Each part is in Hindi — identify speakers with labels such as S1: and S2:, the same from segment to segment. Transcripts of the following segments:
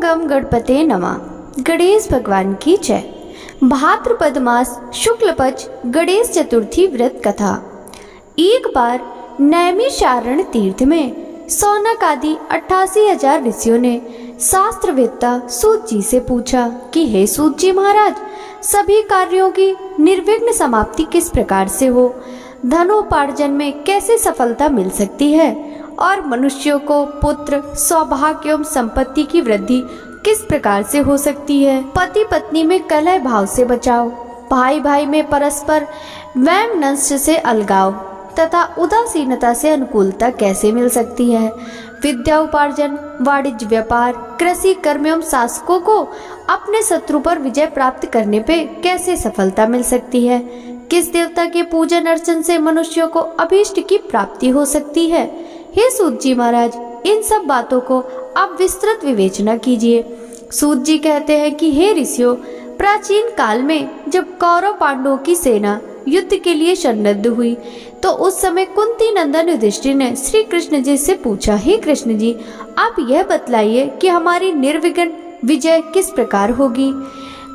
S1: गम गणपते नमः। गणेश भगवान की जय। भाद्रपद मास शुक्ल पक्ष गणेश चतुर्थी व्रत कथा। एक बार नैमिषारण्य तीर्थ में सौनक आदि 88,000 ऋषियों ने शास्त्रवेत्ता सूत जी से पूछा कि हे सूत जी महाराज, सभी कार्यों की निर्विघ्न समाप्ति किस प्रकार से हो, धनोपार्जन में कैसे सफलता मिल सकती है और मनुष्यों को पुत्र, सौभाग्य एवं संपत्ति की वृद्धि किस प्रकार से हो सकती है, पति पत्नी में कलह भाव से बचाव, भाई भाई में परस्पर वैम नष्ट से अलगाव तथा उदासीनता से अनुकूलता कैसे मिल सकती है, विद्या उपार्जन, वाणिज्य व्यापार, कृषि कर्म एवं शासकों को अपने शत्रु पर विजय प्राप्त करने पे कैसे सफलता मिल सकती है, किस देवता के पूजन अर्चन से मनुष्यों को अभीष्ट की प्राप्ति हो सकती है। हे सूत जी महाराज, इन सब बातों को आप विस्तृत विवेचना कीजिए। सूत जी कहते हैं कि हे ऋषियों, प्राचीन काल में जब कौरव पांडवों की सेना युद्ध के लिए सन्नद्ध हुई तो उस समय कुंती नंदन युधिष्ठिर ने श्री कृष्ण जी से पूछा, हे कृष्ण जी, आप यह बतलाइए कि हमारी निर्विघ्न विजय किस प्रकार होगी,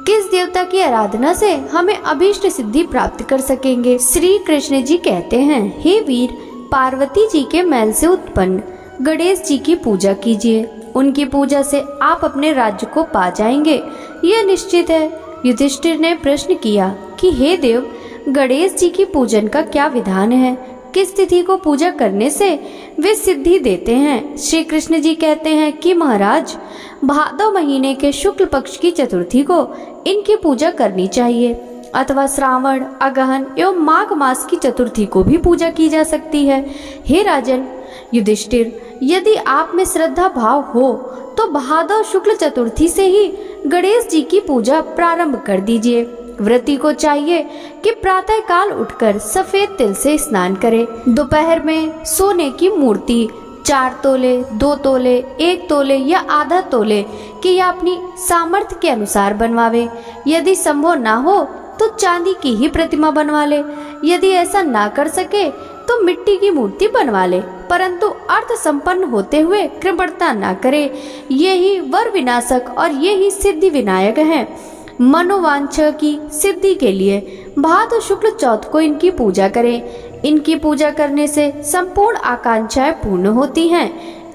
S1: किस देवता की आराधना से हमें अभीष्ट सिद्धि प्राप्त कर सकेंगे। श्री कृष्ण जी कहते हैं, हे वीर, पार्वती जी के मैल से उत्पन्न गणेश जी की पूजा कीजिए, उनकी पूजा से आप अपने राज्य को पा जाएंगे, यह निश्चित है। युधिष्ठिर ने प्रश्न किया कि हे देव, गणेश जी की पूजन का क्या विधान है, किस तिथि को पूजा करने से वे सिद्धि देते हैं। श्री कृष्ण जी कहते हैं कि महाराज, भादव महीने के शुक्ल पक्ष की चतुर्थी को इनकी पूजा करनी चाहिए, अथवा श्रावण, अगहन एवं माघ मास की चतुर्थी को भी पूजा की जा सकती है। हे राजन युधिष्ठिर, यदि आप में श्रद्धा भाव हो तो भादव शुक्ल चतुर्थी से ही गणेश जी की पूजा प्रारंभ कर दीजिए। व्रती को चाहिए कि प्रातः काल उठकर सफेद तिल से स्नान करे, दोपहर में सोने की मूर्ति 4 तोले, 2 तोले, 1 तोले या आधा तोले की या अपनी सामर्थ्य के अनुसार बनवावे। यदि संभव ना हो तो चांदी की ही प्रतिमा बनवा ले, यदि ऐसा ना कर सके तो मिट्टी की मूर्ति बनवा ले, परंतु अर्थ संपन्न होते हुए कृपणता ना करे। यही वर विनाशक और यही सिद्धि विनायक हैं। मनोवांछा की सिद्धि के लिए भाद्र शुक्ल चौथ को इनकी पूजा करें। इनकी पूजा करने से संपूर्ण आकांक्षाएं पूर्ण होती हैं।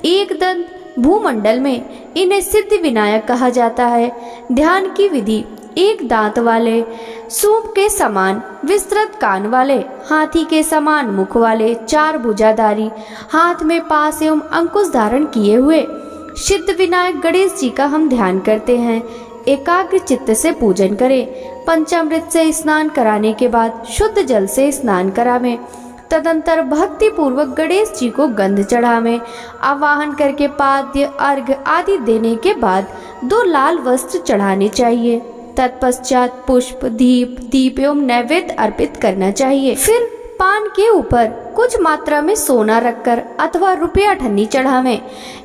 S1: एक दंत भूमंडल में इन्हें सिद्धि विनायक कहा जाता है। ध्यान की विधि, एक दांत वाले, सूप के समान विस्तृत कान वाले, हाथी के समान मुख वाले, 4 भुजाधारी, हाथ में पास एवं अंकुश धारण किए हुए सिद्ध विनायक गणेश जी का हम ध्यान करते हैं। एकाग्र चित्त से पूजन करें। पंचामृत से स्नान कराने के बाद शुद्ध जल से स्नान करावें। तदंतर भक्ति पूर्वक गणेश जी को गंध चढ़ावें। आवाहन करके पाद्य, अर्घ्य आदि देने के बाद 2 लाल वस्त्र चढ़ाने चाहिए। तत्पश्चात पुष्प, दीप एवं नैवेद्य अर्पित करना चाहिए। फिर पान के ऊपर कुछ मात्रा में सोना रखकर अथवा रुपया ठन्नी चढ़ावें।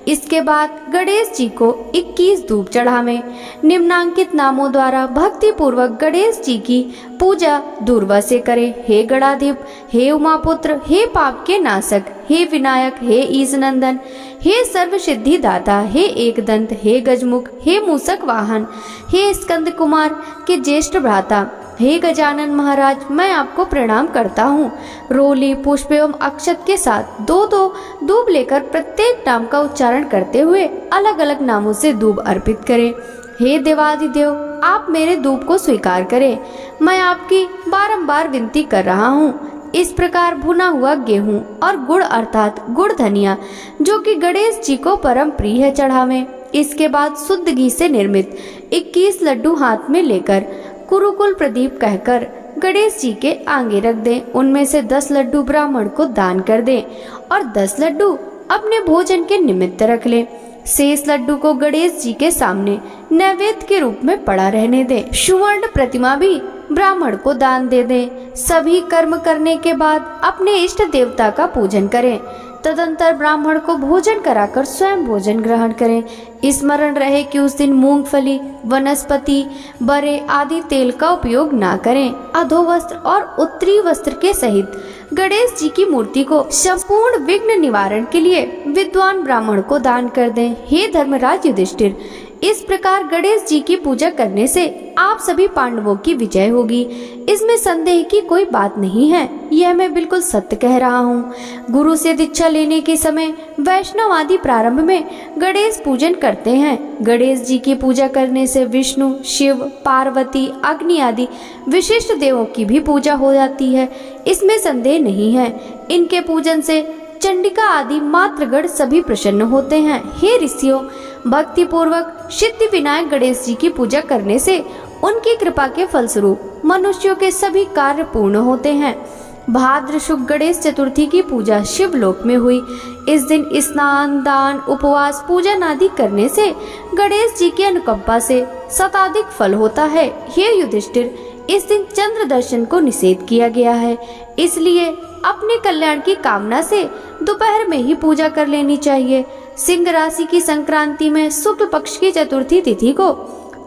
S1: इसके बाद गणेश जी को 21 धूप चढ़ावें। निम्नांकित नामों द्वारा भक्ति पूर्वक गणेश जी की पूजा दूर्वा से करें। हे गणाधिप, हे उमापुत्र, हे पाप के नाशक, हे विनायक, हे ईशनंदन, हे सर्व सिद्धि दाता, हे एकदंत, हे गजमुख, हे मूषक वाहन, हे स्कंद कुमार के ज्येष्ठ भ्राता, हे गजानन महाराज, मैं आपको प्रणाम करता हूँ। रोली, पुष्प एवं अक्षत के साथ 2-2 दूब लेकर प्रत्येक नाम का उच्चारण करते हुए अलग अलग नामों से दूब अर्पित करें। हे देवादिदेव, आप मेरे दूब को स्वीकार करें, मैं आपकी बारंबार विनती कर रहा हूँ। इस प्रकार भुना हुआ गेहूं और गुड़ अर्थात गुड़ धनिया, जो कि गणेश जी को परम प्रिय है, चढ़ावें। इसके बाद शुद्ध घी से निर्मित 21 लड्डू हाथ में लेकर कुरुकुल प्रदीप कहकर गणेश जी के आगे रख दें। उनमें से 10 लड्डू ब्राह्मण को दान कर दें और 10 लड्डू अपने भोजन के निमित्त रख लें। शेष लड्डू को गणेश जी के सामने नैवेद्य के रूप में पड़ा रहने दें। सुवर्ण प्रतिमा भी ब्राह्मण को दान दे दें। सभी कर्म करने के बाद अपने इष्ट देवता का पूजन करें। तदंतर ब्राह्मण को भोजन कराकर स्वयं भोजन ग्रहण करें। स्मरण रहे कि उस दिन मूंगफली, वनस्पति, बरे आदि तेल का उपयोग ना करें। अधोवस्त्र और उत्तरी वस्त्र के सहित गणेश जी की मूर्ति को संपूर्ण विघ्न निवारण के लिए विद्वान ब्राह्मण को दान कर दें। हे धर्मराज युधिष्ठिर, इस प्रकार गणेश जी की पूजा करने से आप सभी पांडवों की विजय होगी, इसमें संदेह की कोई बात नहीं है। यह मैं बिल्कुल सत्य कह रहा हूँ। गुरु से दीक्षा लेने के समय वैष्णव आदि प्रारंभ में गणेश पूजन करते हैं। गणेश जी की पूजा करने से विष्णु, शिव, पार्वती, अग्नि आदि विशिष्ट देवों की भी पूजा हो जाती है, इसमें संदेह नहीं है। इनके पूजन से चंडिका आदि मातृगण सभी प्रसन्न होते हैं। हे ऋषियों, भक्ति पूर्वक सिद्धि विनायक गणेश जी की पूजा करने से उनकी कृपा के फलस्वरूप मनुष्यों के सभी कार्य पूर्ण होते हैं। भाद्र शुक्ल गणेश चतुर्थी की पूजा शिवलोक में हुई। इस दिन स्नान, दान, उपवास, पूजन आदि करने से गणेश जी की अनुकंपा से शताधिक फल होता है। हे युधिष्ठिर, इस दिन चंद्र दर्शन को निषेध किया गया है, इसलिए अपने कल्याण की कामना से दोपहर में ही पूजा कर लेनी चाहिए। सिंह राशि की संक्रांति में शुक्ल पक्ष की चतुर्थी तिथि को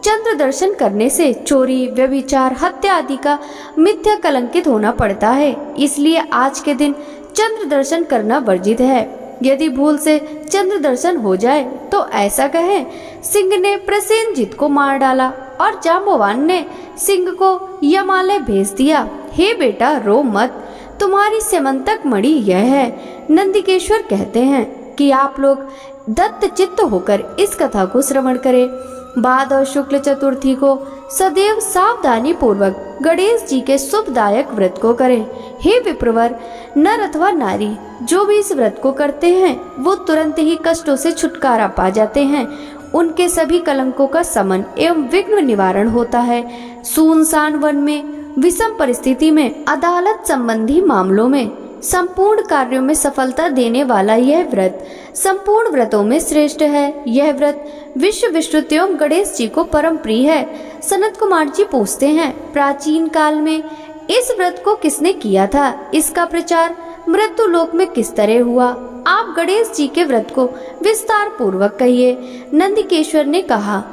S1: चंद्र दर्शन करने से चोरी, व्यभिचार, हत्या आदि का मिथ्या कलंकित होना पड़ता है, इसलिए आज के दिन चंद्र दर्शन करना वर्जित है। यदि भूल से चंद्र दर्शन हो जाए तो ऐसा कहें, सिंह ने प्रसेनजित को मार डाला और जांबवान ने सिंह को यमालय भेज दिया। हे बेटा, रो मत, तुम्हारी स्यमंतक मणि यह है। नंदिकेश्वर कहते हैं कि आप लोग दत्त चित्त होकर इस कथा को श्रवण करें। भाद्र शुक्ल चतुर्थी को सदैव सावधानी पूर्वक गणेश जी के शुभदायक व्रत को करें। हे विप्रवर, नर अथवा नारी जो भी इस व्रत को करते हैं वो तुरंत ही कष्टों से छुटकारा पा जाते हैं। उनके सभी कलंकों का समन एवं विघ्न निवारण होता है। सुनसान वन में, विषम परिस्थिति में, अदालत संबंधी मामलों में, संपूर्ण कार्यों में सफलता देने वाला यह व्रत संपूर्ण व्रतों में श्रेष्ठ है। यह व्रत विश्व विश्रुत एवं गणेश जी को परम प्रिय है। सनत कुमार जी पूछते हैं, प्राचीन काल में इस व्रत को किसने किया था? इसका प्रचार मृत्यु लोक में किस तरह हुआ? आप गणेश जी के व्रत को विस्तार पूर्वक कहिए। नंदिकेश्वर ने कहा,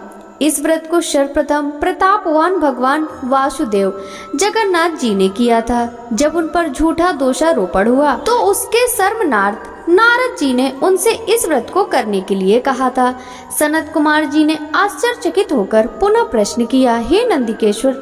S1: इस व्रत को सर्वप्रथम प्रतापवान भगवान वासुदेव जगन्नाथ जी ने किया था। जब उन पर झूठा दोषारोपण हुआ तो उसके सर्वनार्थ नारद जी ने उनसे इस व्रत को करने के लिए कहा था। सनत कुमार जी ने आश्चर्यचकित होकर पुनः प्रश्न किया, हे नंदिकेश्वर,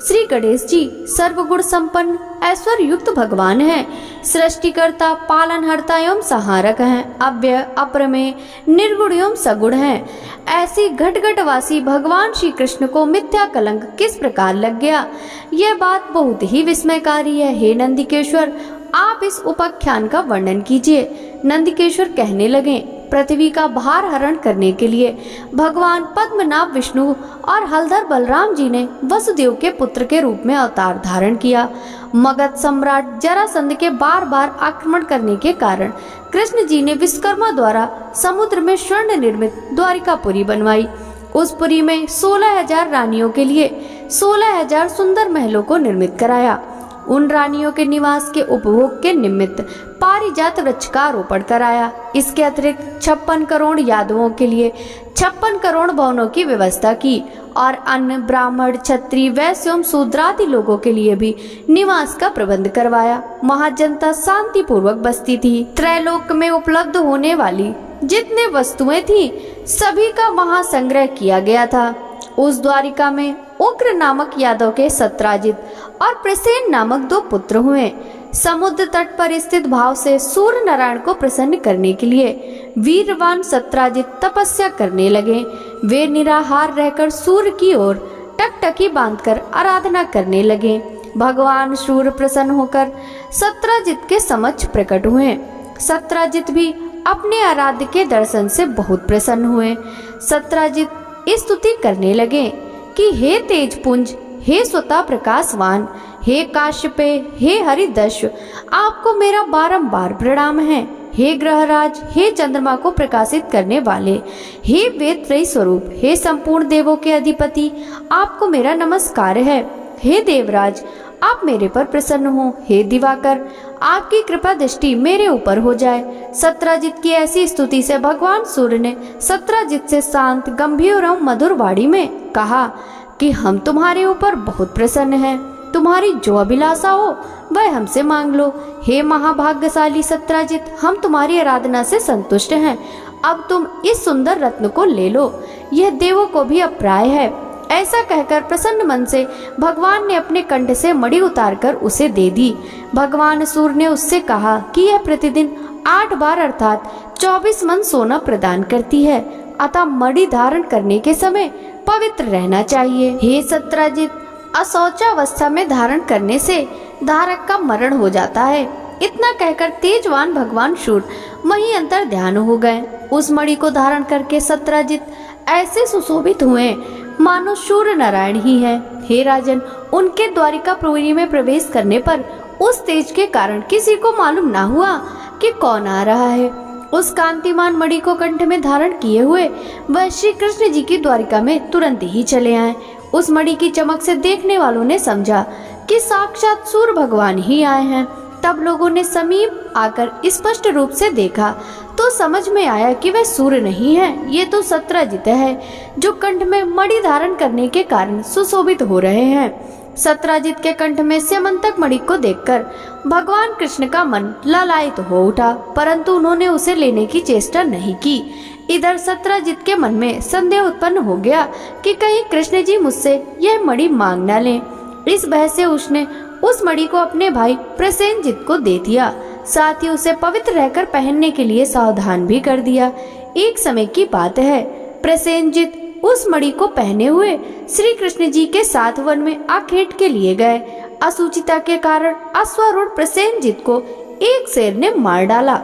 S1: श्री गणेश जी सर्वगुण संपन्न ऐश्वर्य युक्त भगवान हैं, सृष्टिकर्ता, पालनहर्ता एवं संहारक हैं, अव्यय, अप्रमेय, निर्गुण एवं सगुण हैं। ऐसी घटघटवासी भगवान श्री कृष्ण को मिथ्या कलंक किस प्रकार लग गया? यह बात बहुत ही विस्मयकारी है। हे नंदिकेश्वर, आप इस उपाख्यान का वर्णन कीजिए। नंदिकेश्वर कहने लगे, पृथ्वी का भार हरण करने के लिए भगवान पद्मनाभ विष्णु और हलधर बलराम जी ने वसुदेव के पुत्र के रूप में अवतार धारण किया। मगध सम्राट जरासंध के बार बार आक्रमण करने के कारण कृष्ण जी ने विश्वकर्मा द्वारा समुद्र में स्वर्ण निर्मित द्वारिकापुरी बनवाई। उस पुरी में 16,000 रानियों के लिए 16,000 सुंदर महलों को निर्मित कराया। उन रानियों के निवास के उपभोग के निमित्त पारिजात वृक्ष का आरोपण कराया। इसके अतिरिक्त 56 करोड़ यादवों के लिए 56 करोड़ भवनों की व्यवस्था की और अन्य ब्राह्मण, क्षत्रिय, वैश्य एवं शूद्रादि लोगों के लिए भी निवास का प्रबंध करवाया। महाजनता शांति पूर्वक बसती थी। त्रैलोक में उपलब्ध होने वाली जितने वस्तुएं थी सभी का वहां संग्रह किया गया था। उस द्वारिका में उग्र नामक यादव के सत्राजित और प्रसेन नामक 2 पुत्र हुए। समुद्र तट पर स्थित भाव से सूर्य नारायण को प्रसन्न करने के लिए वीरवान सत्राजित तपस्या करने लगे। वे निराहार रहकर सूर्य की ओर टकटकी बांधकर आराधना करने लगे। भगवान सूर्य प्रसन्न होकर सत्राजित के समक्ष प्रकट हुए। सत्राजित भी अपने आराध्य के दर्शन से बहुत प्रसन्न हुए। सत्राजित स्तुति करने लगे कि हे तेजपुंज, हे स्वतः प्रकाशवान, हे काश्यपे, हे हरिदस्यु, आपको मेरा बारंबार प्रणाम है। हे ग्रहराज, हे चंद्रमा को प्रकाशित करने वाले, हे वेद त्रय स्वरूप, हे संपूर्ण देवों के अधिपति, आपको मेरा नमस्कार है। हे देवराज, आप मेरे पर प्रसन्न हो। हे दिवाकर, आपकी कृपा दृष्टि मेरे ऊपर हो जाए। सत्राजित की ऐसी स्तुति से भगवान सूर्य ने सत्राजित से शांत, गंभीर और मधुर वाणी में कहा कि हम तुम्हारे ऊपर बहुत प्रसन्न हैं। तुम्हारी जो अभिलाषा हो वह हमसे मांग लो। हे महाभाग्यशाली सत्राजित, हम तुम्हारी आराधना से संतुष्ट हैं। अब तुम इस सुंदर रत्न को ले लो, यह देवों को भी अप्राय है। ऐसा कहकर प्रसन्न मन से भगवान ने अपने कंठ से मणि उतारकर उसे दे दी। भगवान सूर्य ने उससे कहा कि यह प्रतिदिन 8 बार अर्थात 24 मन सोना प्रदान करती है, अतः मणि धारण करने के समय पवित्र रहना चाहिए। हे सत्राजित, अशौचावस्था में धारण करने से धारक का मरण हो जाता है। इतना कहकर तेजवान भगवान सूर्य वहीं अंतर ध्यान हो गए। उस मणि को धारण करके सत्राजित ऐसे सुशोभित हुए मानो सूर्य नारायण ही है। हे राजन, उनके द्वारिकापुरी में प्रवेश करने पर उस तेज के कारण किसी को मालूम ना हुआ कि कौन आ रहा है। उस कांतिमान मणि को कंठ में धारण किए हुए वह श्री कृष्ण जी की द्वारिका में तुरंत ही चले आए। उस मणि की चमक से देखने वालों ने समझा कि साक्षात सूर्य भगवान ही आए हैं। तब लोगों ने समीप आकर स्पष्ट रूप से देखा तो समझ में आया कि वह सूर्य नहीं है, ये तो सत्राजित है, जो कंठ में मणि धारण करने के कारण सुशोभित हो रहे हैं। सत्राजित के कंठ में स्यमंतक मणि को देखकर भगवान कृष्ण का मन लालायित हो उठा, परंतु उन्होंने उसे लेने की चेष्टा नहीं की। इधर सत्राजित के मन में संदेह उत्पन्न हो गया कि कहीं कृष्ण जी मुझसे यह मणि मांग न लें। इस भय से उसने उस मणि को अपने भाई प्रसेनजित को दे दिया, साथ ही उसे पवित्र रहकर पहनने के लिए सावधान भी कर दिया। एक समय की बात है, प्रसेनजित उस मणि को पहने हुए श्री कृष्ण जी के साथ वन में आखेट के लिए गए। असुचिता के कारण अश्वारूढ़ प्रसेनजित को एक शेर ने मार डाला।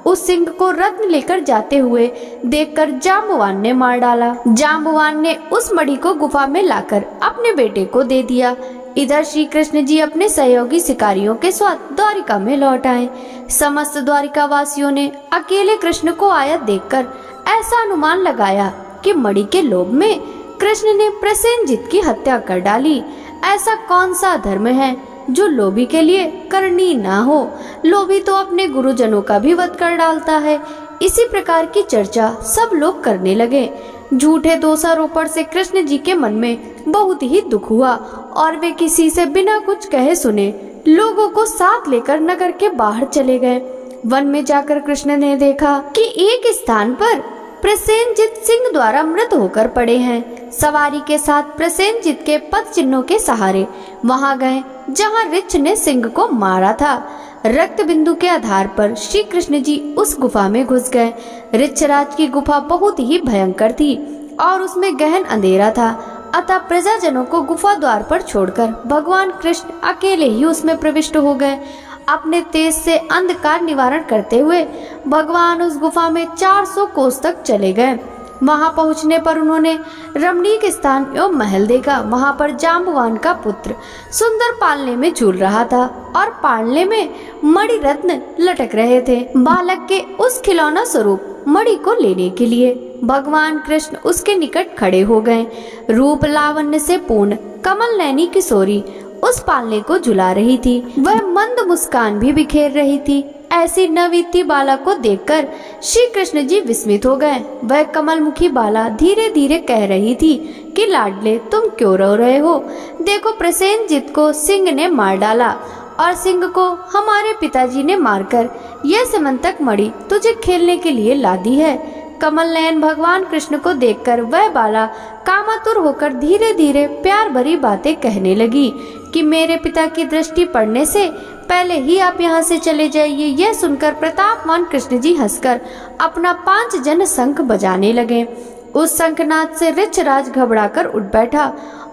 S1: उस सिंह को रत्न लेकर जाते हुए देखकर जाम्बवान ने मार डाला। जाम्बवान ने उस मणि को गुफा में लाकर अपने बेटे को दे दिया। इधर श्री कृष्ण जी अपने सहयोगी शिकारियों के साथ द्वारिका में लौट आए। समस्त द्वारिका वासियों ने अकेले कृष्ण को आया देखकर ऐसा अनुमान लगाया कि मणि के लोभ में कृष्ण ने प्रसेनजित की हत्या कर डाली। ऐसा कौन सा धर्म है जो लोभी के लिए करनी ना हो। लोभी तो अपने गुरुजनों का भी वध कर डालता है। इसी प्रकार की चर्चा सब लोग करने लगे। झूठे दोषारोपण से कृष्ण जी के मन में बहुत ही दुख हुआ और वे किसी से बिना कुछ कहे सुने लोगों को साथ लेकर नगर के बाहर चले गए। वन में जाकर कृष्ण ने देखा कि एक स्थान पर प्रसेनजित सिंह द्वारा मृत होकर पड़े हैं। सवारी के साथ प्रसेनजित के पद चिन्हों के सहारे वहां गए जहां ऋक्ष ने सिंह को मारा था। रक्त बिंदु के आधार पर श्री कृष्ण जी उस गुफा में घुस गए। ऋक्षराज की गुफा बहुत ही भयंकर थी और उसमें गहन अंधेरा था, अतः प्रजाजनों को गुफा द्वार पर छोड़कर भगवान कृष्ण अकेले ही उसमें प्रविष्ट हो गए। अपने तेज से अंधकार निवारण करते हुए भगवान उस गुफा में 400 कोस तक चले गए। वहां पहुंचने पर उन्होंने रमणीक स्थान एवं महल देखा। वहां पर जाम्बवान का पुत्र सुंदर पालने में झूल रहा था और पालने में मणि रत्न लटक रहे थे। बालक के उस खिलौना स्वरूप मणि को लेने के लिए भगवान कृष्ण उसके निकट खड़े हो गए। रूप लावण्य से पूर्ण कमल नैनी किशोरी उस पालने को झुला रही थी। वह मंद मुस्कान भी बिखेर रही थी। ऐसी नवनीति बाला को देखकर श्री कृष्ण जी विस्मित हो गए। वह कमलमुखी बाला धीरे धीरे कह रही थी कि लाडले, तुम क्यों रो रहे हो? देखो, प्रसेनजित को सिंह ने मार डाला और सिंह को हमारे पिताजी ने मारकर यह समंतक मणि तुझे खेलने के लिए ला दी है। कमल नयन भगवान कृष्ण को देखकर वह बाला कामातुर होकर धीरे धीरे प्यार भरी बातें कहने लगी कि मेरे पिता की दृष्टि पड़ने से पहले ही आप यहाँ से चले जाइए। यह सुनकर प्रतापवान कृष्ण जी हंसकर अपना 5 जन शंख बजाने लगे। उस शंखनाद से ऋक्षराज घबराकर उठ बैठा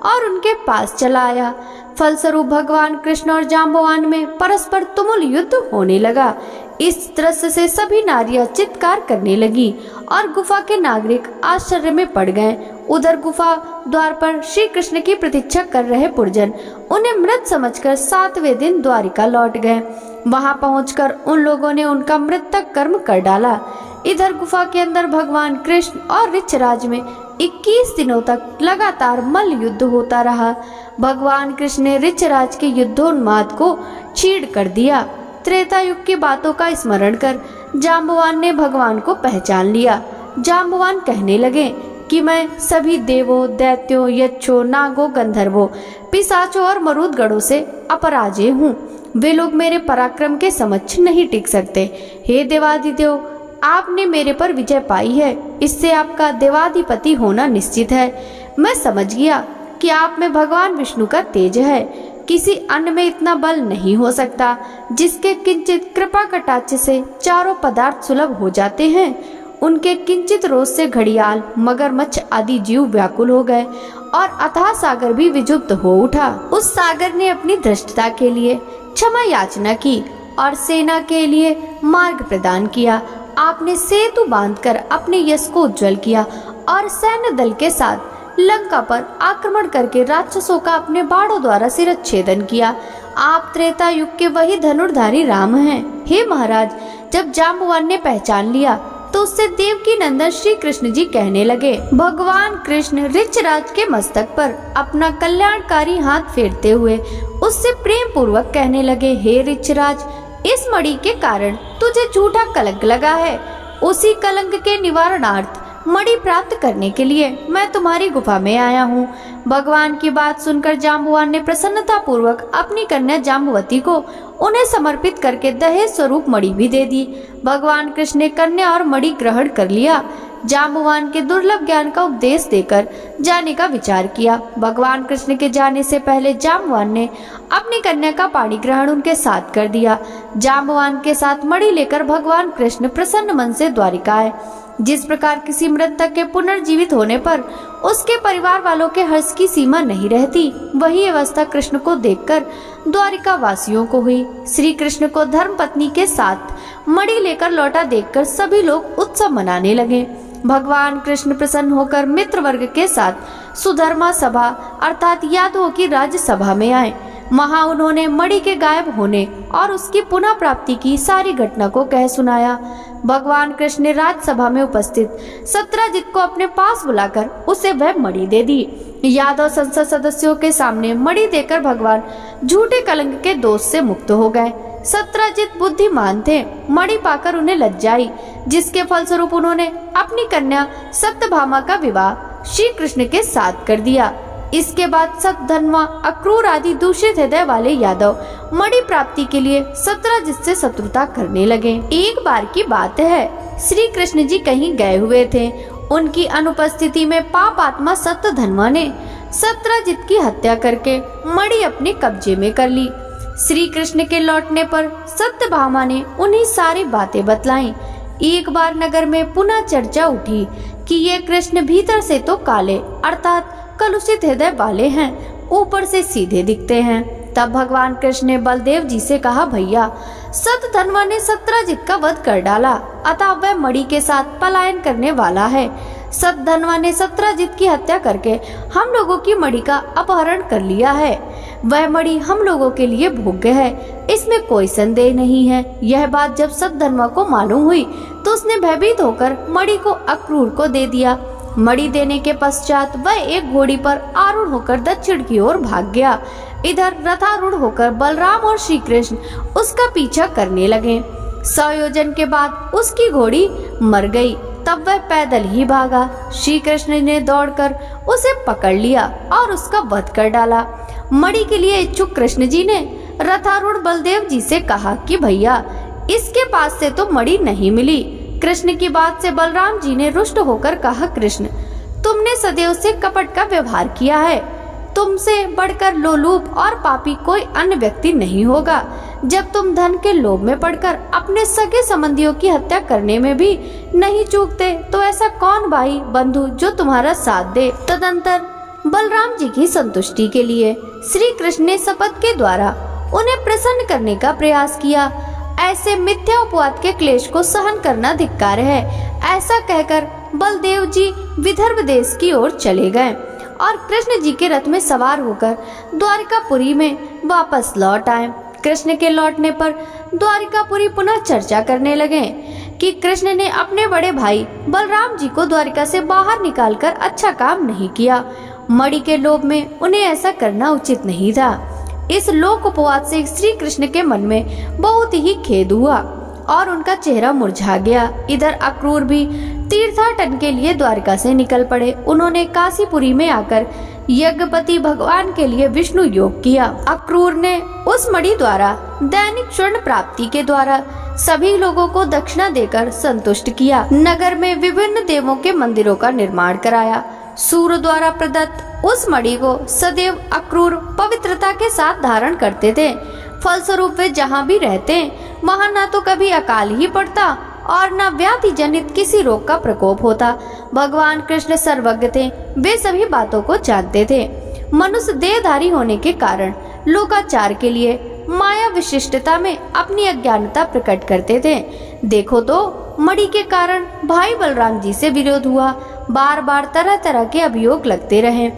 S1: और उनके पास चला आया। फलस्वरूप भगवान कृष्ण और जाम्बवान में परस्पर तुमुल युद्ध होने लगा। इस दृश्य से सभी नारियां चित्कार करने लगी और गुफा के नागरिक आश्चर्य में पड़ गए। उधर गुफा द्वार पर श्री कृष्ण की प्रतीक्षा कर रहे पुरजन उन्हें मृत समझकर 7वें दिन द्वारिका लौट गए। वहां पहुंचकर उन लोगों ने उनका मृतक कर्म कर डाला। इधर गुफा के अंदर भगवान कृष्ण और ऋक्षराज में 21 दिनों तक लगातार मल्ल युद्ध होता रहा। भगवान कृष्ण ने ऋक्षराज के युद्धोन्माद को छीड़ कर दिया। त्रेता युग की बातों का स्मरण कर जाम्बवान ने भगवान को पहचान लिया। जाम्बवान कहने लगे कि मैं सभी देवों, दैत्यों, यक्षों, नागों, गंधर्वों, पिशाचों और मरुदगणों से अपराजय हूँ। वे लोग मेरे पराक्रम के समक्ष नहीं टिक सकते। हे देवादिदेव, आपने मेरे पर विजय पाई है, इससे आपका देवाधिपति होना निश्चित है। मैं समझ गया कि आप में भगवान विष्णु का तेज है। किसी अन्य में इतना बल नहीं हो सकता, जिसके किंचित कृपा कटाक्ष से चारों पदार्थ सुलभ हो जाते हैं। उनके किंचित रोष से घड़ियाल, मगरमच्छ आदि जीव व्याकुल हो गए और अथाह सागर भी विजुप्त हो उठा। उस सागर ने अपनी धृष्टता के लिए क्षमा याचना की और सेना के लिए मार्ग प्रदान किया। आपने सेतु बांधकर अपने यश को उज्जवल किया और सैन्य दल के साथ लंका पर आक्रमण करके राक्षसों का अपने बाणों द्वारा सिरच्छेदन किया। आप त्रेता युग के वही धनुर्धारी राम हैं। हे महाराज, जब जाम्बवान ने पहचान लिया तो उससे देवकी नंदन श्री कृष्ण जी कहने लगे। भगवान कृष्ण ऋक्षराज के मस्तक पर अपना कल्याणकारी हाथ फेरते हुए उससे प्रेम पूर्वक कहने लगे, हे ऋक्षराज, इस मणि के कारण तुझे झूठा कलंक लगा है। उसी कलंक के निवारणार्थ मणि प्राप्त करने के लिए मैं तुम्हारी गुफा में आया हूँ। भगवान की बात सुनकर जाम्बवान ने प्रसन्नता पूर्वक अपनी कन्या जाम्बवती को उन्हें समर्पित करके दहेज स्वरूप मणि भी दे दी। भगवान कृष्ण ने कन्या और मणि ग्रहण कर लिया। जाम्बवान के दुर्लभ ज्ञान का उपदेश देकर जाने का विचार किया। भगवान कृष्ण के जाने से पहले जाम्बवान ने अपनी कन्या का पाणी ग्रहण उनके साथ कर दिया। जाम्बवान के साथ मणि लेकर भगवान कृष्ण प्रसन्न मन से द्वारिका आए। जिस प्रकार किसी मृतक के पुनर्जीवित होने पर उसके परिवार वालों के हर्ष की सीमा नहीं रहती, वही अवस्था कृष्ण को देखकर द्वारिका वासियों को हुई। श्री कृष्ण को धर्म पत्नी के साथ मणि लेकर लौटा देखकर सभी लोग उत्सव मनाने लगे। भगवान कृष्ण प्रसन्न होकर मित्र वर्ग के साथ सुधर्मा सभा अर्थात यादवों की राज्य सभा में आए। वहां उन्होंने मणि के गायब होने और उसकी पुनः प्राप्ति की सारी घटना को कह सुनाया। भगवान कृष्ण ने राजसभा में उपस्थित सत्रजित को अपने पास बुलाकर उसे वह मणि दे दी। यादव संसद सदस्यों के सामने मणि देकर भगवान झूठे कलंक के दोष से मुक्त हो गए। सत्रजित बुद्धिमान थे। मणि पाकर उन्हें लज्जा आई, जिसके फलस्वरूप उन्होंने अपनी कन्या सत्यभामा का विवाह श्री कृष्ण के साथ कर दिया। इसके बाद सतधन्वा, अक्रूर आदि दूषित हृदय वाले यादव मणि प्राप्ति के लिए सत्रजित से शत्रुता करने लगे। एक बार की बात है, श्री कृष्ण जी कहीं गए हुए थे। उनकी अनुपस्थिति में पाप आत्मा सतधन्वा ने सत्रजित की हत्या करके मणि अपने कब्जे में कर ली। श्री कृष्ण के लौटने पर सत्यभामा ने उन्हें सारी बातें बतलाई। एक बार नगर में पुनः चर्चा उठी कि ये कृष्ण भीतर से तो काले अर्थात कलुषित हृदय वाले हैं, ऊपर से सीधे दिखते हैं। तब भगवान कृष्ण ने बलदेव जी से कहा, भैया, सतधन्वा ने सत्रजित का वध कर डाला, अतः वह मणि के साथ पलायन करने वाला है। सतधन्वा ने सत्रजित की हत्या करके हम लोगों की मणि का अपहरण कर लिया है। वह मणि हम लोगों के लिए भोग्य है, इसमें कोई संदेह नहीं है। यह बात जब सतधन्वा को मालूम हुई तो उसने भयभीत होकर मणि को अक्रूर को दे दिया। मणि देने के पश्चात वह एक घोड़ी पर आरूढ़ होकर दक्षिण की ओर भाग गया। इधर रथारूढ़ होकर बलराम और श्री कृष्ण उसका पीछा करने लगे। 100 योजन के बाद उसकी घोड़ी मर गई। तब वह पैदल ही भागा। श्री कृष्ण ने दौड़कर उसे पकड़ लिया और उसका वध कर डाला। मणि के लिए इच्छुक कृष्ण जी ने रथारूढ़ बलदेव जी से कहा कि भैया, इसके पास से तो मणि नहीं मिली। कृष्ण की बात से बलराम जी ने रुष्ट होकर कहा, कृष्ण, तुमने सदैव से कपट का व्यवहार किया है। तुमसे बढ़कर लोलूप और पापी कोई अन्य व्यक्ति नहीं होगा। जब तुम धन के लोभ में पड़कर अपने सगे संबंधियों की हत्या करने में भी नहीं चूकते, तो ऐसा कौन भाई बंधु जो तुम्हारा साथ दे। तदंतर बलराम जी की संतुष्टि के लिए श्री कृष्ण ने शपथ के द्वारा उन्हें प्रसन्न करने का प्रयास किया। ऐसे मिथ्या उपवाद के क्लेश को सहन करना धिक्कार है। ऐसा कहकर बलदेव जी विदर्भ देश की ओर चले गए और कृष्ण जी के रथ में सवार होकर द्वारिकापुरी में वापस लौट आए। कृष्ण के लौटने पर द्वारिकापुरी पुनः चर्चा करने लगे कि कृष्ण ने अपने बड़े भाई बलराम जी को द्वारिका से बाहर निकालकर अच्छा काम नहीं किया। मणि के लोभ में उन्हें ऐसा करना उचित नहीं था। इस लोक उपवास से श्री कृष्ण के मन में बहुत ही खेद हुआ और उनका चेहरा मुरझा गया। इधर अक्रूर भी तीर्थाटन के लिए द्वारका से निकल पड़े। उन्होंने काशीपुरी में आकर यज्ञपति भगवान के लिए विष्णु योग किया। अक्रूर ने उस मणि द्वारा दैनिक स्वर्ण प्राप्ति के द्वारा सभी लोगों को दक्षिणा देकर संतुष्ट किया। नगर में विभिन्न देवों के मंदिरों का निर्माण कराया। सूर्य द्वारा प्रदत्त उस मणि को सदैव अक्रूर पवित्रता के साथ धारण करते थे। फलस्वरूप वे जहाँ भी रहते वहाँ न तो कभी अकाल ही पड़ता और न व्याधि जनित किसी रोग का प्रकोप होता। भगवान कृष्ण सर्वज्ञ थे, वे सभी बातों को जानते थे। मनुष्य देहधारी होने के कारण लोकाचार के लिए माया विशिष्टता में अपनी अज्ञानता प्रकट करते थे। देखो तो मणि के कारण भाई बलराम जी से विरोध हुआ। बार बार तरह तरह के अभियोग लगते रहे।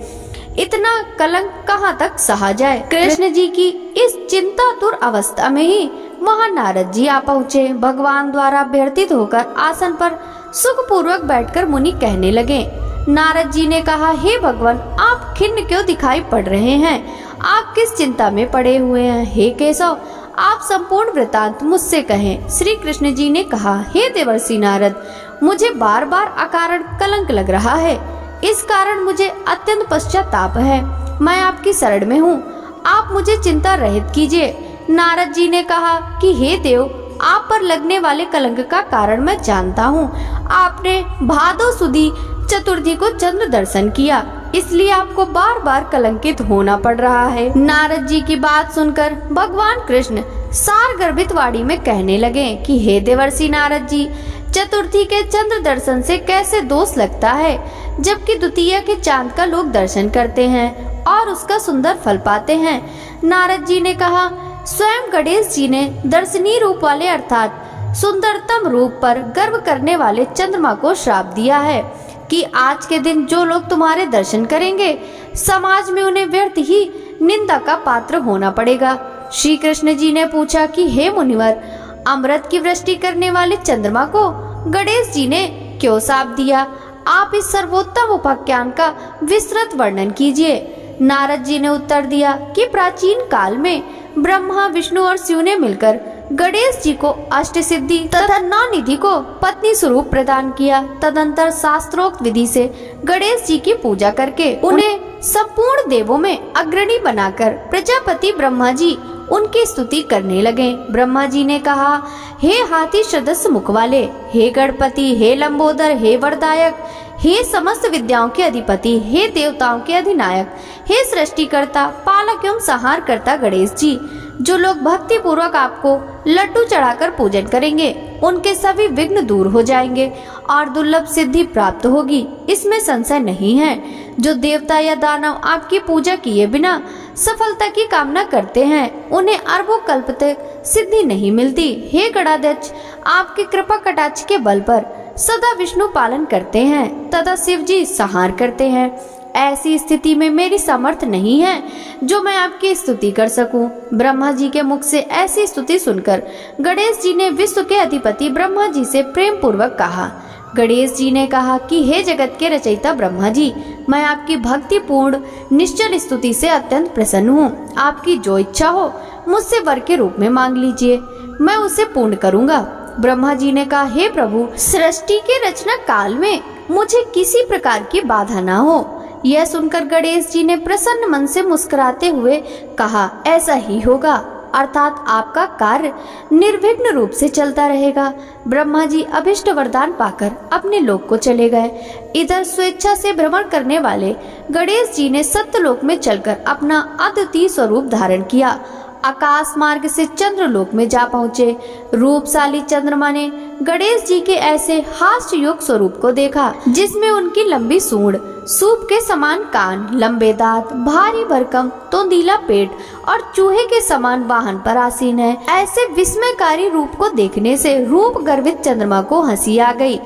S1: इतना कलंक कहाँ तक सहा जाए। कृष्ण जी की इस चिंतातुर अवस्था में ही वहाँ नारद जी आ पहुँचे। भगवान द्वारा अभ्यर्थित होकर आसन पर सुखपूर्वक बैठकर मुनि कहने लगे। नारद जी ने कहा, हे भगवान, आप खिन्न क्यों दिखाई पड़ रहे हैं? आप किस चिंता में पड़े हुए हैं? हे केशव, आप संपूर्ण वृतांत मुझसे कहें। श्री कृष्ण जी ने कहा, हे देवर्षि नारद, मुझे बार बार अकारण कलंक लग रहा है। इस कारण मुझे अत्यंत पश्चाताप है। मैं आपकी शरण में हूँ, आप मुझे चिंता रहित कीजिए। नारद जी ने कहा कि हे देव, आप पर लगने वाले कलंक का कारण मैं जानता हूँ। आपने भादो सुदी चतुर्थी को चंद्र दर्शन किया, इसलिए आपको बार बार कलंकित होना पड़ रहा है। नारद जी की बात सुनकर भगवान कृष्ण सार गर्भित वाणी में कहने लगे कि हे देवर्षि नारद जी, चतुर्थी के चंद्र दर्शन से कैसे दोष लगता है, जबकि द्वितीया के चांद का लोग दर्शन करते हैं और उसका सुंदर फल पाते हैं। नारद जी ने कहा, स्वयं गणेश जी ने दर्शनीय रूप वाले अर्थात सुंदरतम रूप पर गर्व करने वाले चंद्रमा को श्राप दिया है कि आज के दिन जो लोग तुम्हारे दर्शन करेंगे, समाज में उन्हें व्यर्थ ही निंदा का पात्र होना पड़ेगा। श्री कृष्ण जी ने पूछा कि हे मुनिवर, अमृत की वृष्टि करने वाले चंद्रमा को गणेश जी ने क्यों शाप दिया? आप इस सर्वोत्तम उपाख्यान का विस्तृत वर्णन कीजिए। नारद जी ने उत्तर दिया कि प्राचीन काल में ब्रह्मा, विष्णु और शिव ने मिलकर गणेश जी को अष्ट सिद्धि तथा नौ निधि को पत्नी स्वरूप प्रदान किया। तदंतर शास्त्रोक्त विधि से गणेश जी की पूजा करके उन्हें संपूर्ण देवों में अग्रणी बनाकर प्रजापति ब्रह्मा जी उनकी स्तुति करने लगे। ब्रह्मा जी ने कहा, हे हाथी सदस्य मुख वाले, हे गणपति, हे लंबोदर, हे वरदायक, हे समस्त विद्याओं के अधिपति, हे देवताओं के अधिनायक, हे सृष्टिकर्ता, पालक एवं संहार करता गणेश जी, जो लोग भक्ति पूर्वक आपको लड्डू चढ़ाकर पूजन करेंगे, उनके सभी विघ्न दूर हो जाएंगे और दुर्लभ सिद्धि प्राप्त होगी, इसमें संशय नहीं है। जो देवता या दानव आपकी पूजा किए बिना सफलता की कामना करते हैं, उन्हें अरबों कल्प तक सिद्धि नहीं मिलती। हे गणाध्यक्ष, आपकी कृपा कटाक्ष के बल पर सदा विष्णु पालन करते हैं तथा शिव जी संहार करते हैं। ऐसी स्थिति में मेरी सामर्थ्य नहीं है जो मैं आपकी स्तुति कर सकूं। ब्रह्मा जी के मुख से ऐसी स्तुति सुनकर गणेश जी ने विश्व के अधिपति ब्रह्मा जी से प्रेम पूर्वक कहा। गणेश जी ने कहा कि हे जगत के रचयिता ब्रह्मा जी, मैं आपकी भक्ति पूर्ण निश्चल स्तुति से अत्यंत प्रसन्न हूँ। आपकी जो इच्छा हो मुझसे वर के रूप में मांग लीजिए, मैं उसे पूर्ण करूँगा। ब्रह्मा जी ने कहा, हे प्रभु, सृष्टि के रचना काल में मुझे किसी प्रकार की बाधा ना हो। यह सुनकर गणेश जी ने प्रसन्न मन से मुस्कुराते हुए कहा, ऐसा ही होगा, अर्थात आपका कार्य निर्विघ्न रूप से चलता रहेगा। ब्रह्मा जी अभिष्ट वरदान पाकर अपने लोक को चले गए। इधर स्वेच्छा से भ्रमण करने वाले गणेश जी ने सत्यलोक में चलकर अपना अद्वितीय स्वरूप धारण किया। आकाश मार्ग से चंद्रलोक में जा पहुँचे। रूपशाली चंद्रमा ने गणेश जी के ऐसे हास्य योग स्वरूप को देखा, जिसमें उनकी लंबी सूंड, सूप के समान कान, लंबे दांत, भारी भरकम तोंदीला पेट और चूहे के समान वाहन पर आसीन है। ऐसे विस्मयकारी रूप को देखने से रूप गर्वित चंद्रमा को हंसी आ गई।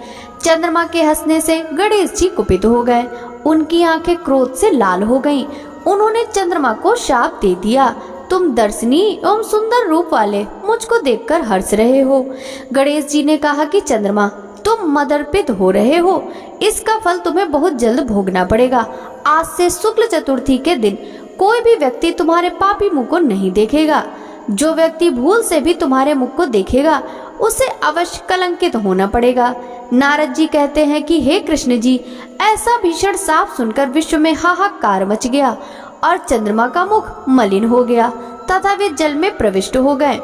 S1: चंद्रमा के हंसने से गणेश जी कुपित हो गए। उनकी आंखें क्रोध से लाल हो गईं। उन्होंने चंद्रमा को शाप दे दिया, तुम दर्शनीय एवं सुंदर रूप वाले मुझको देखकर हंस रहे हो। गणेश जी ने कहा कि चंद्रमा, तुम मदर्पित हो रहे हो, इसका फल तुम्हें बहुत जल्द भोगना पड़ेगा। आज से शुक्ल चतुर्थी के दिन कोई भी व्यक्ति तुम्हारे पापी मुख को नहीं देखेगा। जो व्यक्ति भूल से भी तुम्हारे मुख को देखेगा उसे अवश्य कलंकित होना पड़ेगा। नारद जी कहते हैं कि हे कृष्ण जी, ऐसा भीषण साप सुनकर विश्व में हाहाकार मच गया और चंद्रमा का मुख मलिन हो गया तथा वे जल में प्रविष्ट हो गए।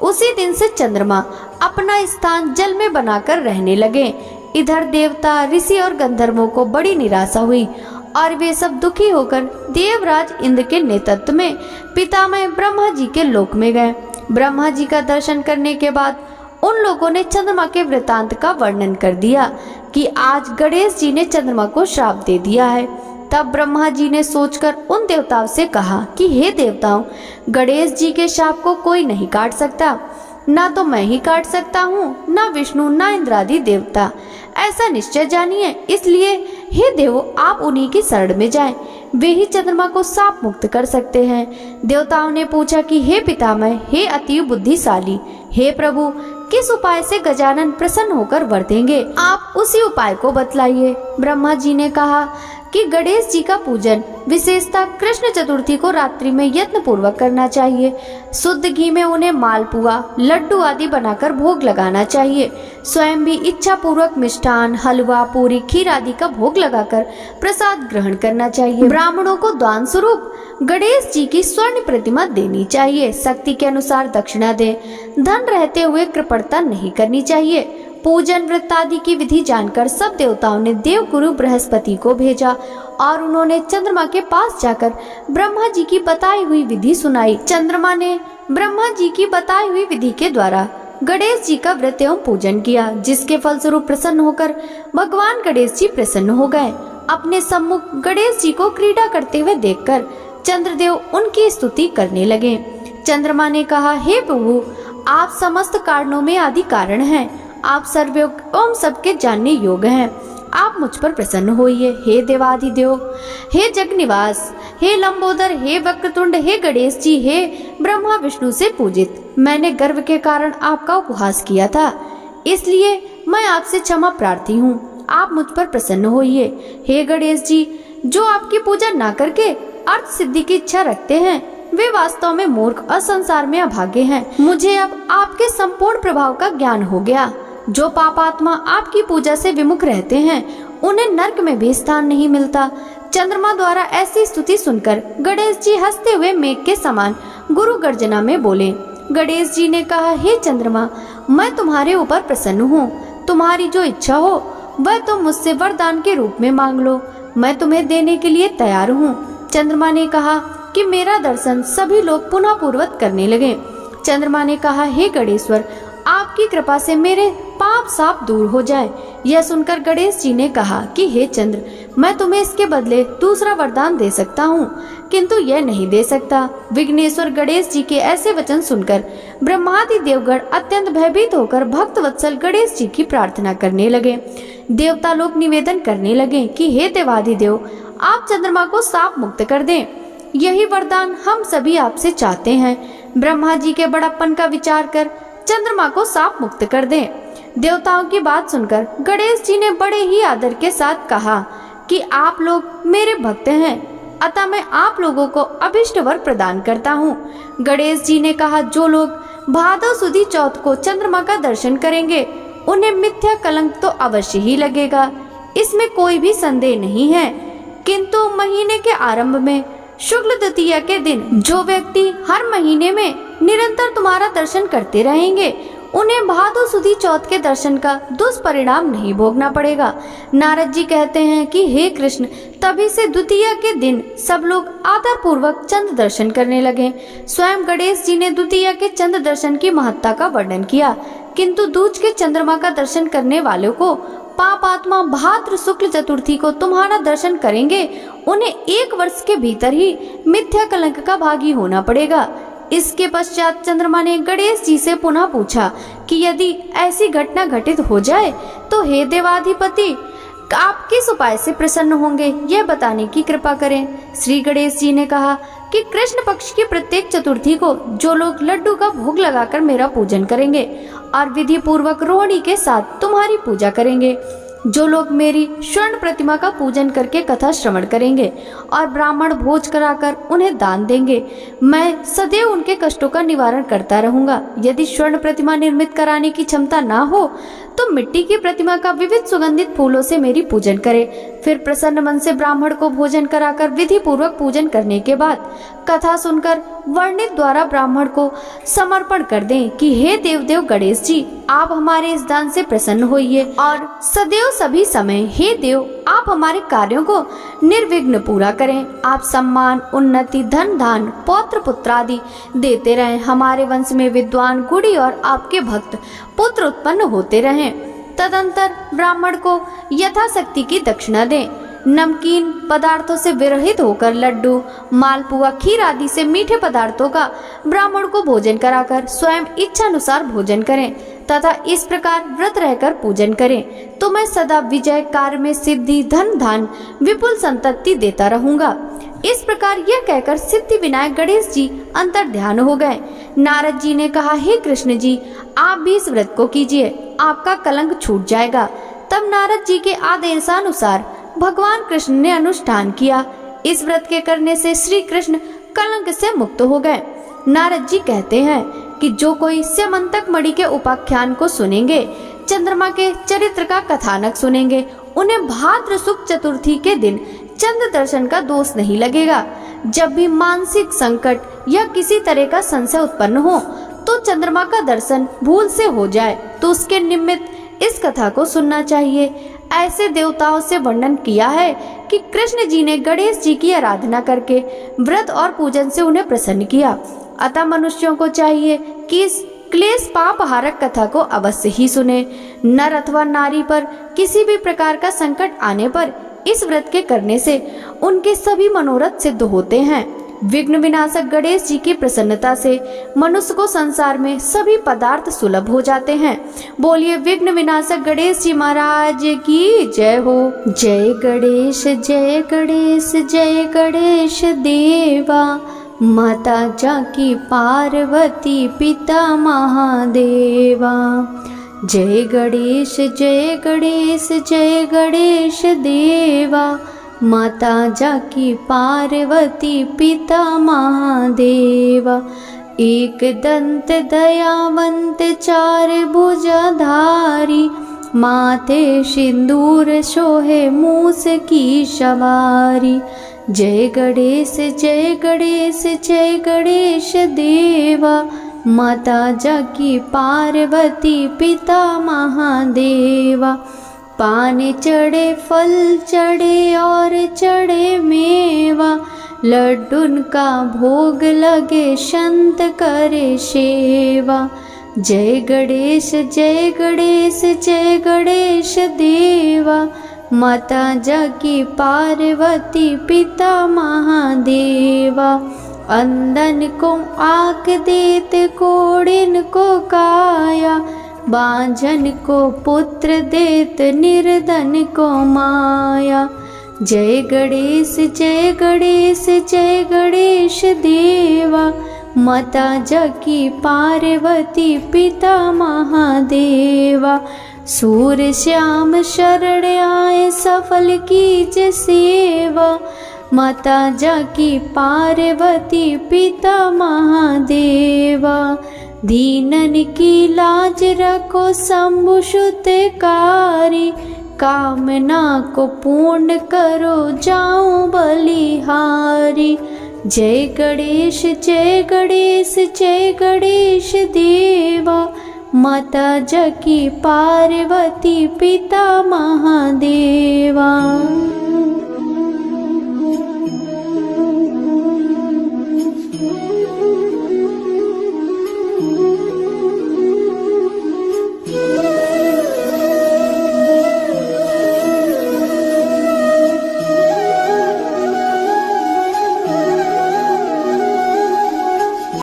S1: उसी दिन से चंद्रमा अपना स्थान जल में बनाकर रहने लगे। इधर देवता, ऋषि और गंधर्वों को बड़ी निराशा हुई और वे सब दुखी होकर देवराज इंद्र के नेतृत्व में पितामह ब्रह्मा जी के लोक में गए। ब्रह्मा जी का दर्शन करने के बाद उन लोगों ने चंद्रमा के वृतांत का वर्णन कर दिया कि आज गणेश जी ने चंद्रमा को श्राप दे दिया है। तब ब्रह्मा जी ने सोचकर उन देवताओं से कहा कि हे देवताओं, गणेश जी के श्राप को कोई नहीं काट सकता, ना तो मैं ही काट सकता हूँ, ना विष्णु, ना इंद्रादि देवता। ऐसा निश्चय जानिए। इसलिए हे देवो, आप उन्हीं की शरण में जाएं, वे ही चंद्रमा को शाप मुक्त कर सकते हैं। देवताओं ने पूछा कि हे पितामह, हे अतीव बुद्धिशाली, हे प्रभु, किस उपाय से गजानन प्रसन्न होकर वर देंगे? आप उसी उपाय को बतलाइए। ब्रह्मा जी ने कहा कि गणेश जी का पूजन विशेषतः कृष्ण चतुर्थी को रात्रि में यत्न पूर्वक करना चाहिए। शुद्ध घी में उन्हें मालपुआ, लड्डू आदि बनाकर भोग लगाना चाहिए। स्वयं भी इच्छा पूर्वक मिष्ठान, हलवा, पूरी, खीर आदि का भोग लगाकर प्रसाद ग्रहण करना चाहिए। ब्राह्मणों को दान स्वरूप गणेश जी की स्वर्ण प्रतिमा देनी चाहिए। शक्ति के अनुसार दक्षिणा दे। धन रहते हुए कृपणता नहीं करनी चाहिए। पूजन व्रत आदि की विधि जानकर सब देवताओं ने देवगुरु बृहस्पति को भेजा और उन्होंने चंद्रमा के पास जाकर ब्रह्मा जी की बताई हुई विधि सुनाई। चंद्रमा ने ब्रह्मा जी की बताई हुई विधि के द्वारा गणेश जी का व्रत एवं पूजन किया, जिसके फलस्वरूप प्रसन्न होकर भगवान गणेश जी प्रसन्न हो गए। अपने सम्मुख गणेश जी को क्रीड़ा करते हुए देखकर चंद्रदेव उनकी स्तुति करने लगे। चंद्रमा ने कहा, हे प्रभु, आप समस्त कारणों में आदि कारण हैं। आप सर्वयोग एवं सबके जानने योग्य हैं। आप मुझ पर प्रसन्न होइए। हे देवाधिदेव, हे जगनिवास, हे लंबोदर, हे वक्रतुंड, हे गणेश जी, हे ब्रह्मा विष्णु से पूजित, मैंने गर्व के कारण आपका उपहास किया था, इसलिए मैं आपसे क्षमा प्रार्थी हूँ। आप मुझ पर प्रसन्न होइए। हे गणेश जी, जो आपकी पूजा ना करके अर्थ सिद्धि की इच्छा रखते हैं, वे वास्तव में मूर्ख और संसार में अभागे हैं। मुझे अब आपके संपूर्ण प्रभाव का ज्ञान हो गया। जो पापात्मा आपकी पूजा से विमुख रहते हैं, उन्हें नरक में भी स्थान नहीं मिलता। चंद्रमा द्वारा ऐसी स्तुति सुनकर गणेश जी हंसते हुए मेघ के समान गुरु गर्जना में बोले। गणेश जी ने कहा, हे चंद्रमा, मैं तुम्हारे ऊपर प्रसन्न हूँ। तुम्हारी जो इच्छा हो वह तुम मुझसे वरदान के रूप में मांग लो, मैं तुम्हें देने के लिए तैयार हूँ। चंद्रमा ने कहा कि मेरा दर्शन सभी लोग पुनः पूर्वत करने लगे। चंद्रमा ने कहा, हे गणेश्वर, आपकी कृपा से मेरे पाप साप दूर हो जाए। यह सुनकर गणेश जी ने कहा कि हे चंद्र, मैं तुम्हें इसके बदले दूसरा वरदान दे सकता हूँ, किंतु यह नहीं दे सकता। विघ्नेश्वर गणेश जी के ऐसे वचन सुनकर ब्रह्मादि देवगण अत्यंत भयभीत होकर भक्त वत्सल गणेश जी की प्रार्थना करने लगे। देवता लोग निवेदन करने लगे कि हे देवाधिदेव, आप चंद्रमा को साप मुक्त कर दें। यही वरदान हम सभी आपसे चाहते हैं। ब्रह्मा जी के बड़प्पन का विचार कर चंद्रमा को साप मुक्त कर दें। देवताओं की बात सुनकर गणेश जी ने बड़े ही आदर के साथ कहा कि आप लोग मेरे भक्त हैं, अतः मैं आप लोगों को अभिष्ट वर प्रदान करता हूँ। गणेश जी ने कहा, जो लोग भादव सुदी चौथ को चंद्रमा का दर्शन करेंगे, उन्हें मिथ्या कलंक तो अवश्य ही लगेगा, इसमें कोई भी संदेह नहीं है। किंतु महीने के आरंभ में शुक्ल द्वितीया के दिन जो व्यक्ति हर महीने में निरंतर तुम्हारा दर्शन करते रहेंगे, उन्हें भादो सुदी चौथ के दर्शन का दुष्परिणाम नहीं भोगना पड़ेगा। नारद जी कहते हैं कि हे कृष्ण, तभी से द्वितीया के दिन सब लोग आदर पूर्वक चंद्र दर्शन करने लगे। स्वयं गणेश जी ने द्वितीया के चंद्र दर्शन की महत्ता का वर्णन किया, किंतु दूज के चंद्रमा का दर्शन करने वालों को पापात्मा भाद्र शुक्ल चतुर्थी को तुम्हारा दर्शन करेंगे, उन्हें 1 वर्ष के भीतर ही मिथ्या कलंक का भागी होना पड़ेगा। इसके पश्चात चंद्रमा ने गणेश जी से पुनः पूछा कि यदि ऐसी घटना घटित हो जाए तो हे देवाधिपति, आप किस उपाय से प्रसन्न होंगे, यह बताने की कृपा करें। श्री गणेश जी ने कहा कि कृष्ण पक्ष की प्रत्येक चतुर्थी को जो लोग लड्डू का भोग लगाकर मेरा पूजन करेंगे और विधि पूर्वक रोहिणी के साथ तुम्हारी पूजा करेंगे, जो लोग मेरी स्वर्ण प्रतिमा का पूजन करके कथा श्रवण करेंगे और ब्राह्मण भोज कराकर उन्हें दान देंगे, मैं सदैव उनके कष्टों का निवारण करता रहूंगा। यदि स्वर्ण प्रतिमा निर्मित कराने की क्षमता ना हो तो मिट्टी की प्रतिमा का विविध सुगंधित फूलों से मेरी पूजन करें। फिर प्रसन्न मन से ब्राह्मण को भोजन कराकर विधि पूर्वक पूजन करने के बाद कथा सुनकर वर्णित द्वारा ब्राह्मण को समर्पण कर दें कि हे देवदेव गणेश जी, आप हमारे इस दान से प्रसन्न होइए और सदैव सभी समय हे देव आप हमारे कार्यों को निर्विघ्न पूरा करें। आप सम्मान, उन्नति, धन धान, पौत्र पुत्र आदि देते रहें। हमारे वंश में विद्वान, गुणी और आपके भक्त पुत्र उत्पन्न होते रहें। तदंतर ब्राह्मण को यथाशक्ति की दक्षिणा दें। नमकीन पदार्थों से विरहित होकर लड्डू, मालपुआ, खीर आदि से मीठे पदार्थों का ब्राह्मण को भोजन कराकर स्वयं इच्छानुसार भोजन करें तथा इस प्रकार व्रत रहकर पूजन करें तो मैं सदा विजय, कार्य में सिद्धि, धन धान, विपुल संतति देता रहूंगा। इस प्रकार यह कहकर सिद्धि विनायक गणेश जी अंतर ध्यान हो गए। नारद जी ने कहा, हे कृष्ण जी, आप भी इस व्रत को कीजिए, आपका कलंक छूट जाएगा। तब नारद जी के आदेशानुसार भगवान कृष्ण ने अनुष्ठान किया। इस व्रत के करने से श्री कृष्ण कलंक से मुक्त हो गए। नारद जी कहते हैं कि जो कोई स्यमंतक मणि के उपाख्यान को सुनेंगे, चंद्रमा के चरित्र का कथानक सुनेंगे, उन्हें भाद्र शुक्ल चतुर्थी के दिन चंद्र दर्शन का दोष नहीं लगेगा। जब भी मानसिक संकट या किसी तरह का संशय उत्पन्न हो तो चंद्रमा का दर्शन भूल से हो जाए तो उसके निमित्त इस कथा को सुनना चाहिए। ऐसे देवताओं से वर्णन किया है कि कृष्ण जी ने गणेश जी की आराधना करके व्रत और पूजन से उन्हें प्रसन्न किया। अतः मनुष्यों को चाहिए कि इस क्लेश पाप हारक कथा को अवश्य ही सुने। नर अथवा नारी पर किसी भी प्रकार का संकट आने पर इस व्रत के करने से उनके सभी मनोरथ सिद्ध होते हैं। विघ्न विनाशक गणेश जी की प्रसन्नता से मनुष्य को संसार में सभी पदार्थ सुलभ हो जाते हैं। बोलिए विघ्न विनाशक गणेश जी महाराज की जय हो। जय गणेश जय गणेश जय गणेश देवा, माता जाकी पार्वती पिता महादेवा। जय गणेश जय गणेश जय गणेश देवा, माता जाकी पार्वती पिता महादेवा। एक दंत दयावंत चार भुजाधारी, माथे सिंदूर शोहे मूस की सवारी। जय गणेश जय गणेश जय गणेश देवा, माता जाकी पार्वती पिता महादेवा। पान चढ़े फल चढ़े और चढ़े मेवा, लड्डून का भोग लगे संत करे सेवा। जय गणेश जय गणेश जय गणेश देवा, माता जाकी पार्वती पिता महादेवा। अंधन को आँख देत कोढ़िन को काया, बांझन को पुत्र देत निर्धन को माया। जय गणेश जय गणेश जय गणेश देवा, माता जाकी पार्वती पिता महादेवा। सूर्य श्याम शरण आए सफल कीज सेवा, माता जाकी पार्वती पिता महादेवा। दीनन की लाज रखो शंभु सुतकारी, कामना को पूर्ण करो जाऊं बलिहारी। जय गणेश जय गणेश जय गणेश देवा, माता जाकी पार्वती पिता महादेवा।